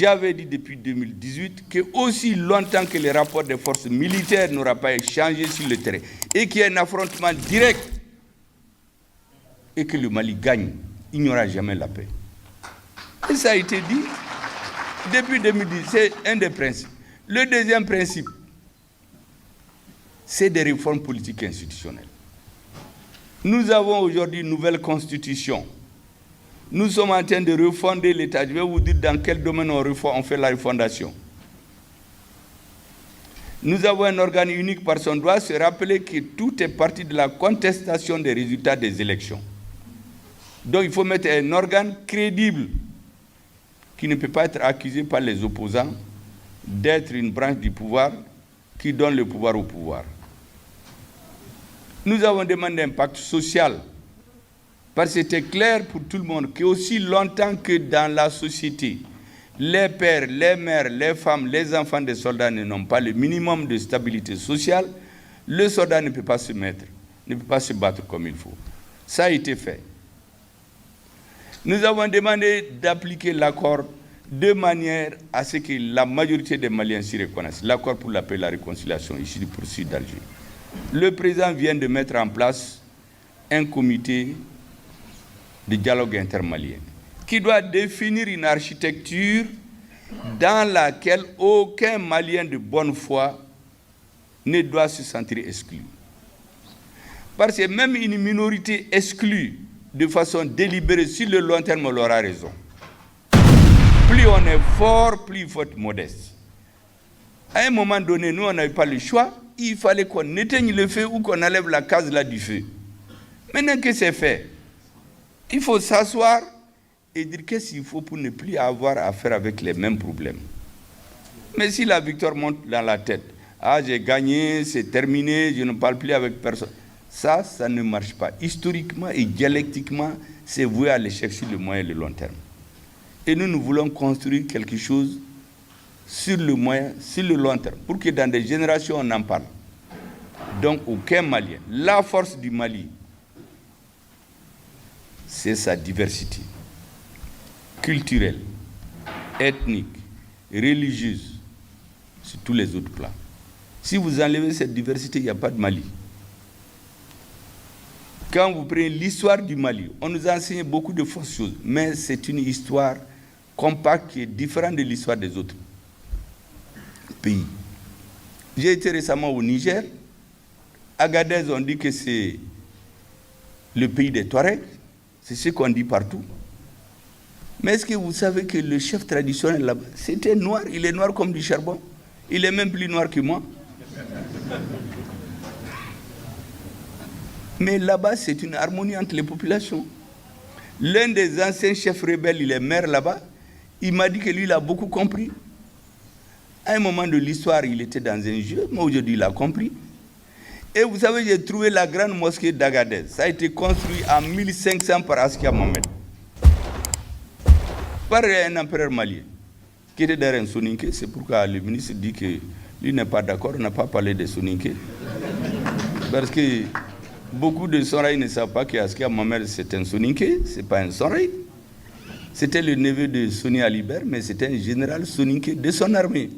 J'avais dit depuis 2018 que aussi longtemps que les rapports des forces militaires n'auront pas changé sur le terrain et qu'il y a un affrontement direct et que le Mali gagne, il n'y aura jamais la paix. Et ça a été dit depuis 2010, c'est un des principes. Le deuxième principe, c'est des réformes politiques et institutionnelles. Nous avons aujourd'hui une nouvelle constitution. Nous sommes en train de refonder l'État. Je vais vous dire dans quel domaine on fait la refondation. Nous avons un organe unique par son droit, se rappeler que tout est parti de la contestation des résultats des élections. Donc il faut mettre un organe crédible qui ne peut pas être accusé par les opposants d'être une branche du pouvoir qui donne le pouvoir au pouvoir. Nous avons demandé un pacte social. Parce que c'était clair pour tout le monde qu'aussi longtemps que dans la société, les pères, les mères, les femmes, les enfants des soldats n'ont pas le minimum de stabilité sociale, le soldat ne peut pas se battre comme il faut. Ça a été fait. Nous avons demandé d'appliquer l'accord de manière à ce que la majorité des Maliens s'y reconnaissent. L'accord pour la paix et la réconciliation ici du poursuite d'Alger. Le président vient de mettre en place un comité de dialogue intermalien, qui doit définir une architecture dans laquelle aucun Malien de bonne foi ne doit se sentir exclu. Parce que même une minorité exclue de façon délibérée, sur le long terme, on aura raison. Plus on est fort, plus il faut être modeste. À un moment donné, nous, on n'avait pas le choix, il fallait qu'on éteigne le feu ou qu'on enlève la case là du feu. Maintenant que c'est fait, il faut s'asseoir et dire qu'est-ce qu'il faut pour ne plus avoir affaire avec les mêmes problèmes. Mais si la victoire monte dans la tête, ah j'ai gagné, c'est terminé, je ne parle plus avec personne, ça ne marche pas. Historiquement et dialectiquement, c'est voué à l'échec sur le moyen et le long terme. Et nous voulons construire quelque chose sur le moyen, sur le long terme, pour que dans des générations on en parle. Donc aucun Malien, la force du Mali, c'est sa diversité culturelle, ethnique, religieuse, sur tous les autres plans. Si vous enlevez cette diversité, il n'y a pas de Mali. Quand vous prenez l'histoire du Mali, on nous a enseigné beaucoup de fausses choses, mais c'est une histoire compacte qui est différente de l'histoire des autres pays. J'ai été récemment au Niger. Agadez, on dit que c'est le pays des Touaregs. C'est ce qu'on dit partout. Mais est-ce que vous savez que le chef traditionnel là-bas, c'était noir, il est noir comme du charbon. Il est même plus noir que moi. Mais là-bas, c'est une harmonie entre les populations. L'un des anciens chefs rebelles, il est maire là-bas, il m'a dit que lui, il a beaucoup compris. À un moment de l'histoire, il était dans un jeu, mais aujourd'hui, il a compris. Et vous savez, j'ai trouvé la grande mosquée d'Agadez. Ça a été construit en 1500 par Askia Mohamed. Par un empereur malien, qui était derrière un Soninké. C'est pourquoi le ministre dit que lui n'est pas d'accord, on n'a pas parlé de Soninké. Parce que beaucoup de Sonraï ne savent pas qu'Askia Mohamed, c'est un Soninké, ce n'est pas un Sonraï. C'était le neveu de Soni Alibert, mais c'était un général Soninké de son armée.